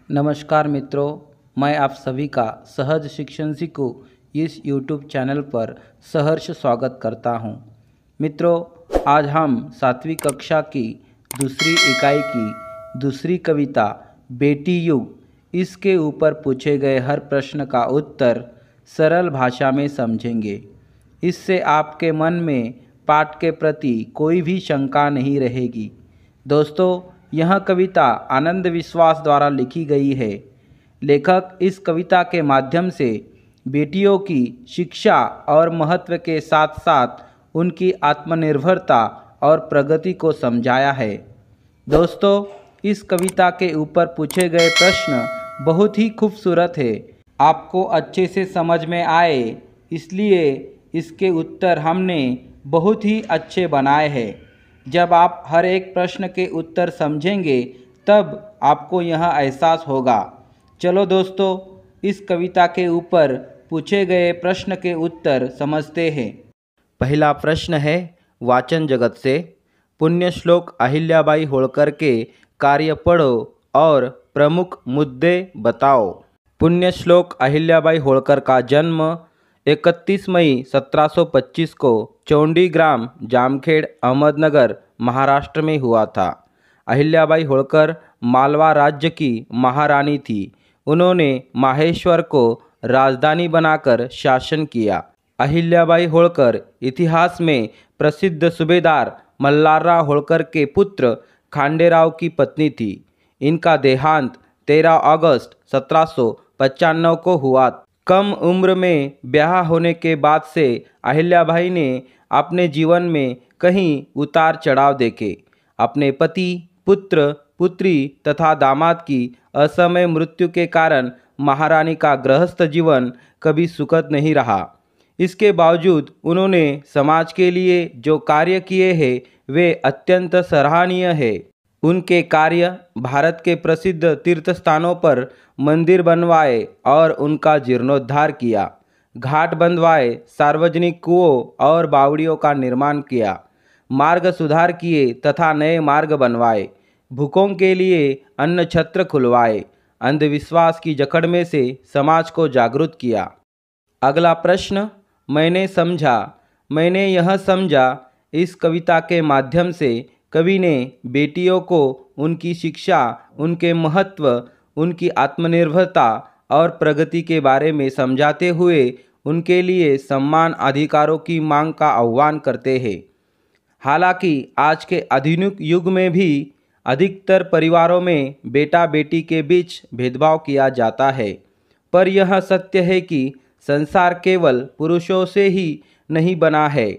नमस्कार मित्रों, मैं आप सभी का सहज शिक्षण सीखो इस YouTube चैनल पर सहर्ष स्वागत करता हूं। मित्रों, आज हम 7वीं कक्षा की दूसरी इकाई की दूसरी कविता बेटी युग इसके ऊपर पूछे गए हर प्रश्न का उत्तर सरल भाषा में समझेंगे। इससे आपके मन में पाठ के प्रति कोई भी शंका नहीं रहेगी। दोस्तों, यह कविता आनंद विश्वास द्वारा लिखी गई है। लेखक इस कविता के माध्यम से बेटियों की शिक्षा और महत्व के साथ साथ उनकी आत्मनिर्भरता और प्रगति को समझाया है। दोस्तों, इस कविता के ऊपर पूछे गए प्रश्न बहुत ही खूबसूरत है। आपको अच्छे से समझ में आए इसलिए इसके उत्तर हमने बहुत ही अच्छे बनाए हैं। जब आप हर एक प्रश्न के उत्तर समझेंगे तब आपको यह एहसास होगा। चलो दोस्तों, इस कविता के ऊपर पूछे गए प्रश्न के उत्तर समझते हैं। पहला प्रश्न है वाचन जगत से। पुण्य श्लोक अहिल्याबाई होळकर के कार्य पढ़ो और प्रमुख मुद्दे बताओ। पुण्य श्लोक अहिल्याबाई होळकर का जन्म 31 मई 1725 को चौंडीग्राम, जामखेड़, अहमदनगर, महाराष्ट्र में हुआ था। अहिल्याबाई होळकर मालवा राज्य की महारानी थी। उन्होंने माहेश्वर को राजधानी बनाकर शासन किया। अहिल्याबाई होळकर इतिहास में प्रसिद्ध सूबेदार मल्हारराव होळकर के पुत्र खांडेराव की पत्नी थी। इनका देहांत 13 अगस्त 1795 को हुआ। कम उम्र में ब्याह होने के बाद से अहिल्याबाई ने अपने जीवन में कहीं उतार चढ़ाव देखे। अपने पति, पुत्र, पुत्री तथा दामाद की असमय मृत्यु के कारण महारानी का गृहस्थ जीवन कभी सुखद नहीं रहा। इसके बावजूद उन्होंने समाज के लिए जो कार्य किए हैं वे अत्यंत सराहनीय है। उनके कार्य भारत के प्रसिद्ध तीर्थ स्थानों पर मंदिर बनवाए और उनका जीर्णोद्धार किया, घाट बंधवाए, सार्वजनिक कुओं और बावड़ियों का निर्माण किया, मार्ग सुधार किए तथा नए मार्ग बनवाए, भूखों के लिए अन्न छत्र खुलवाए, अंधविश्वास की जकड़ में से समाज को जागरूक किया। अगला प्रश्न, मैंने यह समझा। इस कविता के माध्यम से कवि ने बेटियों को उनकी शिक्षा, उनके महत्व, उनकी आत्मनिर्भरता और प्रगति के बारे में समझाते हुए उनके लिए सम्मान अधिकारों की मांग का आह्वान करते हैं। हालांकि आज के आधुनिक युग में भी अधिकतर परिवारों में बेटा बेटी के बीच भेदभाव किया जाता है, पर यह सत्य है कि संसार केवल पुरुषों से ही नहीं बना है।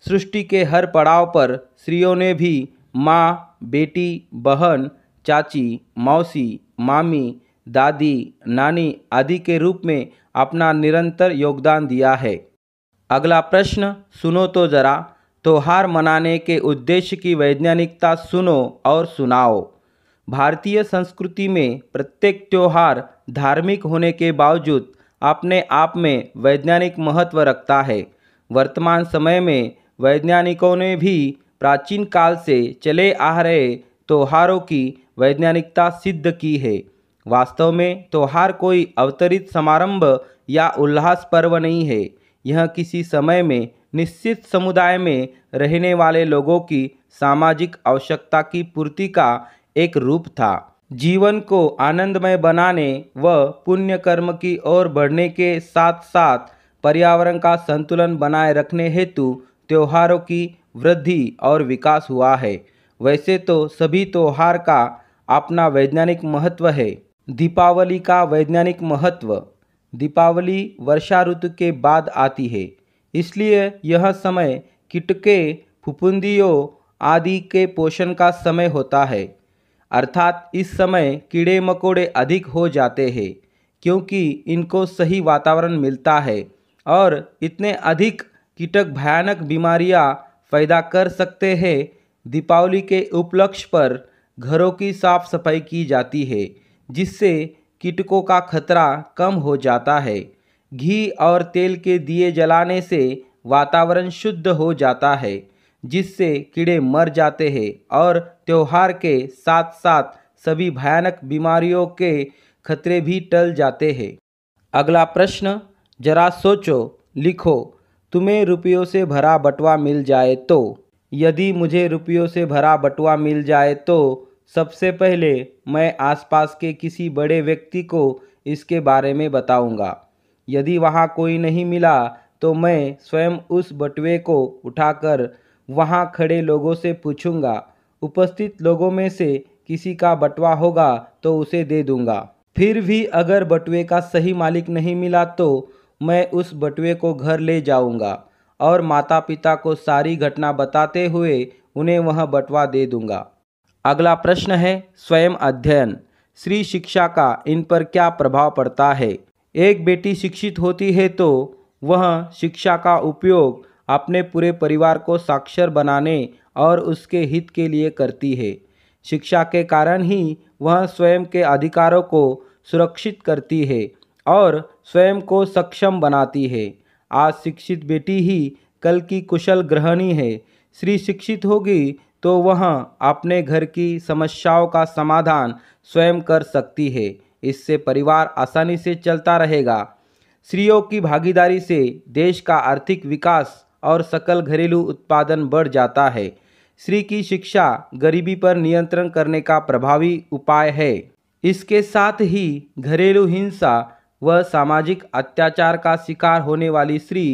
सृष्टि के हर पड़ाव पर स्त्रियों ने भी माँ, बेटी, बहन, चाची, मौसी, मामी, दादी, नानी आदि के रूप में अपना निरंतर योगदान दिया है। अगला प्रश्न सुनो तो जरा। त्योहार मनाने के उद्देश्य की वैज्ञानिकता सुनो और सुनाओ। भारतीय संस्कृति में प्रत्येक त्योहार धार्मिक होने के बावजूद अपने आप में वैज्ञानिक महत्व रखता है। वर्तमान समय में वैज्ञानिकों ने भी प्राचीन काल से चले आ रहे त्योहारों की वैज्ञानिकता सिद्ध की है। वास्तव में त्योहार कोई अवतरित समारंभ या उल्लास पर्व नहीं है। यह किसी समय में निश्चित समुदाय में रहने वाले लोगों की सामाजिक आवश्यकता की पूर्ति का एक रूप था। जीवन को आनंदमय बनाने व पुण्य कर्म की ओर बढ़ने के साथ साथ पर्यावरण का संतुलन बनाए रखने हेतु त्योहारों की वृद्धि और विकास हुआ है। वैसे तो सभी त्योहार का अपना वैज्ञानिक महत्व है। दीपावली का वैज्ञानिक महत्व। दीपावली वर्षा ऋतु के बाद आती है, इसलिए यह समय कीटके, फफूंदियों आदि के पोषण का समय होता है। अर्थात इस समय कीड़े मकोड़े अधिक हो जाते हैं क्योंकि इनको सही वातावरण मिलता है और इतने अधिक कीटक भयानक बीमारियां पैदा कर सकते हैं। दीपावली के उपलक्ष्य पर घरों की साफ सफाई की जाती है जिससे कीटकों का खतरा कम हो जाता है। घी और तेल के दिए जलाने से वातावरण शुद्ध हो जाता है जिससे कीड़े मर जाते हैं और त्योहार के साथ साथ सभी भयानक बीमारियों के खतरे भी टल जाते हैं। अगला प्रश्न, जरा सोचो, लिखो, तुम्हें रुपयों से भरा बटुआ मिल जाए तो। यदि मुझे रुपयों से भरा बटुआ मिल जाए तो सबसे पहले मैं आसपास के किसी बड़े व्यक्ति को इसके बारे में बताऊंगा। यदि वहाँ कोई नहीं मिला तो मैं स्वयं उस बटुए को उठाकर वहाँ खड़े लोगों से पूछूंगा। उपस्थित लोगों में से किसी का बटुआ होगा तो उसे दे दूंगा। फिर भी अगर बटुए का सही मालिक नहीं मिला तो मैं उस बटुए को घर ले जाऊंगा और माता पिता को सारी घटना बताते हुए उन्हें वह बटुआ दे दूंगा। अगला प्रश्न है, स्वयं अध्ययन, स्त्री शिक्षा का इन पर क्या प्रभाव पड़ता है। एक बेटी शिक्षित होती है तो वह शिक्षा का उपयोग अपने पूरे परिवार को साक्षर बनाने और उसके हित के लिए करती है। शिक्षा के कारण ही वह स्वयं के अधिकारों को सुरक्षित करती है और स्वयं को सक्षम बनाती है। आज शिक्षित बेटी ही कल की कुशल गृहिणी है। स्त्री शिक्षित होगी तो वह अपने घर की समस्याओं का समाधान स्वयं कर सकती है। इससे परिवार आसानी से चलता रहेगा। स्त्रियों की भागीदारी से देश का आर्थिक विकास और सकल घरेलू उत्पादन बढ़ जाता है। स्त्री की शिक्षा गरीबी पर नियंत्रण करने का प्रभावी उपाय है। इसके साथ ही घरेलू हिंसा व सामाजिक अत्याचार का शिकार होने वाली स्त्री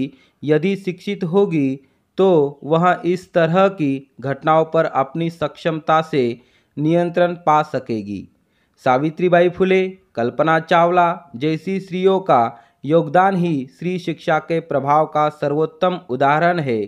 यदि शिक्षित होगी तो वह इस तरह की घटनाओं पर अपनी सक्षमता से नियंत्रण पा सकेगी। सावित्रीबाई फुले, कल्पना चावला जैसी स्त्रियों का योगदान ही स्त्री शिक्षा के प्रभाव का सर्वोत्तम उदाहरण है।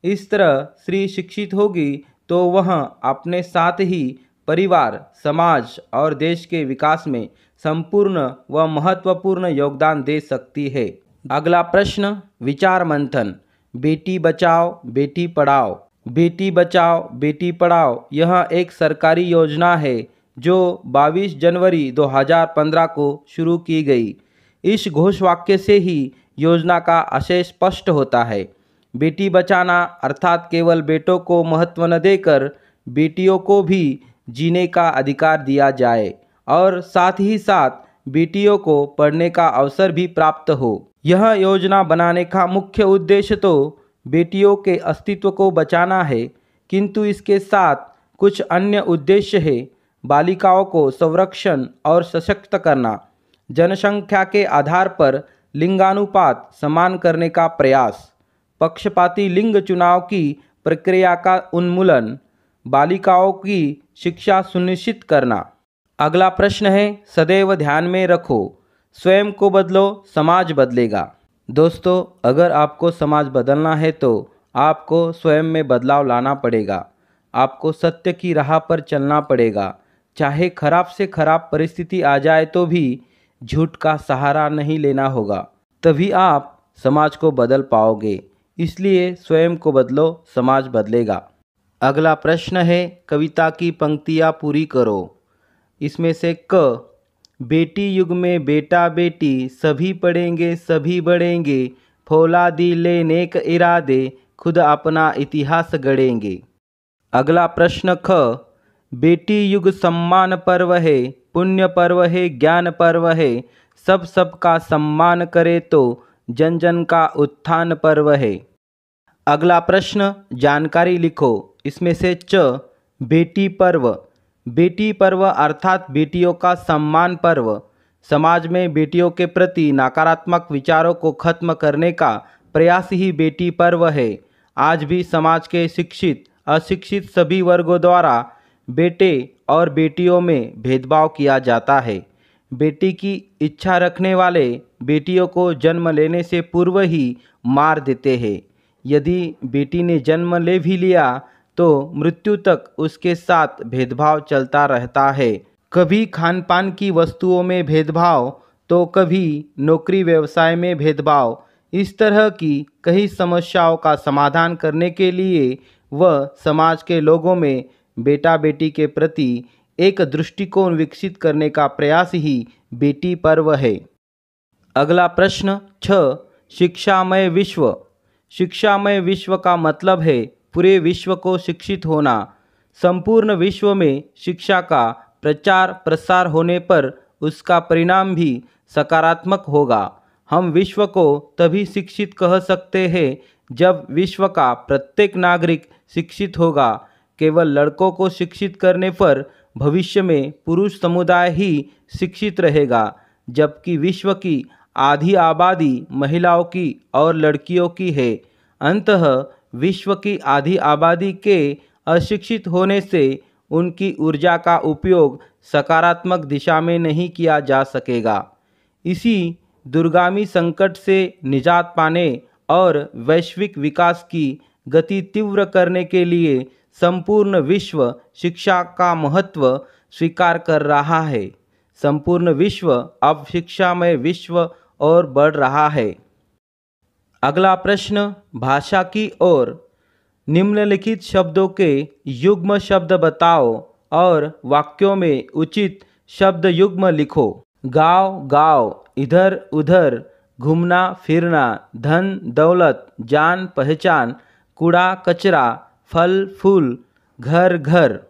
इस तरह स्त्री शिक्षित होगी तो वह अपने साथ ही परिवार, समाज और देश के विकास में संपूर्ण व महत्वपूर्ण योगदान दे सकती है। अगला प्रश्न, विचार मंथन, बेटी बचाओ बेटी पढ़ाओ। बेटी बचाओ बेटी पढ़ाओ यह एक सरकारी योजना है जो 22 जनवरी 2015 को शुरू की गई। इस घोषवाक्य से ही योजना का आशय स्पष्ट होता है। बेटी बचाना अर्थात केवल बेटों को महत्व न देकर बेटियों को भी जीने का अधिकार दिया जाए और साथ ही साथ बेटियों को पढ़ने का अवसर भी प्राप्त हो। यह योजना बनाने का मुख्य उद्देश्य तो बेटियों के अस्तित्व को बचाना है, किंतु इसके साथ कुछ अन्य उद्देश्य है। बालिकाओं को संरक्षण और सशक्त करना, जनसंख्या के आधार पर लिंगानुपात समान करने का प्रयास, पक्षपाती लिंग चुनाव की प्रक्रिया का उन्मूलन, बालिकाओं की शिक्षा सुनिश्चित करना। अगला प्रश्न है, सदैव ध्यान में रखो, स्वयं को बदलो समाज बदलेगा। दोस्तों, अगर आपको समाज बदलना है तो आपको स्वयं में बदलाव लाना पड़ेगा। आपको सत्य की राह पर चलना पड़ेगा। चाहे खराब से खराब परिस्थिति आ जाए तो भी झूठ का सहारा नहीं लेना होगा, तभी आप समाज को बदल पाओगे। इसलिए स्वयं को बदलो, समाज बदलेगा। अगला प्रश्न है, कविता की पंक्तियाँ पूरी करो। इसमें से क, बेटी युग में बेटा बेटी सभी पढ़ेंगे सभी बढ़ेंगे, फौलादी ले नेक इरादे खुद अपना इतिहास गढ़ेंगे। अगला प्रश्न ख, बेटी युग सम्मान पर्व है, पुण्य पर्व है, ज्ञान पर्व है, सब सबका सम्मान करे तो जन जन का उत्थान पर्व है। अगला प्रश्न, जानकारी लिखो। इसमें से च, बेटी पर्व। बेटी पर्व अर्थात बेटियों का सम्मान पर्व समाज में बेटियों के प्रति नकारात्मक विचारों को खत्म करने का प्रयास ही बेटी पर्व है। आज भी समाज के शिक्षित अशिक्षित सभी वर्गों द्वारा बेटे और बेटियों में भेदभाव किया जाता है। बेटी की इच्छा रखने वाले बेटियों को जन्म लेने से पूर्व ही मार देते हैं। यदि बेटी ने जन्म ले भी लिया तो मृत्यु तक उसके साथ भेदभाव चलता रहता है। कभी खान पान की वस्तुओं में भेदभाव तो कभी नौकरी व्यवसाय में भेदभाव। इस तरह की कई समस्याओं का समाधान करने के लिए वह समाज के लोगों में बेटा बेटी के प्रति एक दृष्टिकोण विकसित करने का प्रयास ही बेटी पर्व है। अगला प्रश्न 6, शिक्षामय विश्व। शिक्षामय विश्व का मतलब है पूरे विश्व को शिक्षित होना। संपूर्ण विश्व में शिक्षा का प्रचार प्रसार होने पर उसका परिणाम भी सकारात्मक होगा। हम विश्व को तभी शिक्षित कह सकते हैं जब विश्व का प्रत्येक नागरिक शिक्षित होगा। केवल लड़कों को शिक्षित करने पर भविष्य में पुरुष समुदाय ही शिक्षित रहेगा, जबकि विश्व की आधी आबादी महिलाओं की और लड़कियों की है। अंततः विश्व की आधी आबादी के अशिक्षित होने से उनकी ऊर्जा का उपयोग सकारात्मक दिशा में नहीं किया जा सकेगा। इसी दूरगामी संकट से निजात पाने और वैश्विक विकास की गति तीव्र करने के लिए संपूर्ण विश्व शिक्षा का महत्व स्वीकार कर रहा है। संपूर्ण विश्व अब शिक्षामय विश्व और बढ़ रहा है। अगला प्रश्न भाषा की ओर। निम्नलिखित शब्दों के युग्म शब्द बताओ और वाक्यों में उचित शब्द युग्म लिखो। गाँव गाँव, इधर उधर, घूमना फिरना, धन दौलत, जान पहचान, कूड़ा कचरा, फल फूल, घर घर।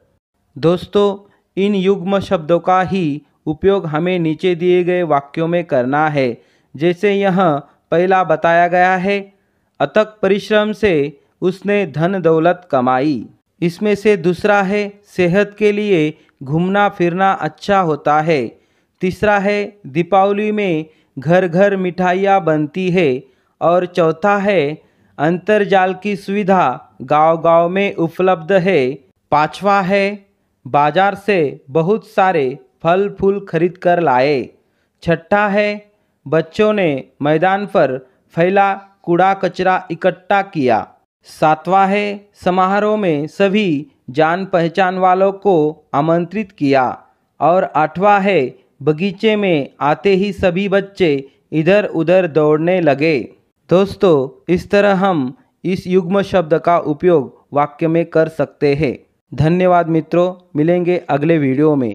दोस्तों, इन युग्म शब्दों का ही उपयोग हमें नीचे दिए गए वाक्यों में करना है। जैसे यहाँ पहला बताया गया है, अथक परिश्रम से उसने धन दौलत कमाई। इसमें से दूसरा है, सेहत के लिए घूमना फिरना अच्छा होता है। तीसरा है, दीपावली में घर घर मिठाइयाँ बनती है। और चौथा है, अंतर्जाल की सुविधा गांव-गांव में उपलब्ध है। पांचवा है, बाजार से बहुत सारे फल फूल खरीद कर लाए। छठा है, बच्चों ने मैदान पर फैला कूड़ा कचरा इकट्ठा किया। सातवां है, समारोह में सभी जान पहचान वालों को आमंत्रित किया। और आठवां है, बगीचे में आते ही सभी बच्चे इधर उधर दौड़ने लगे। दोस्तों, इस तरह हम इस युग्म शब्द का उपयोग वाक्य में कर सकते हैं। धन्यवाद मित्रों, मिलेंगे अगले वीडियो में।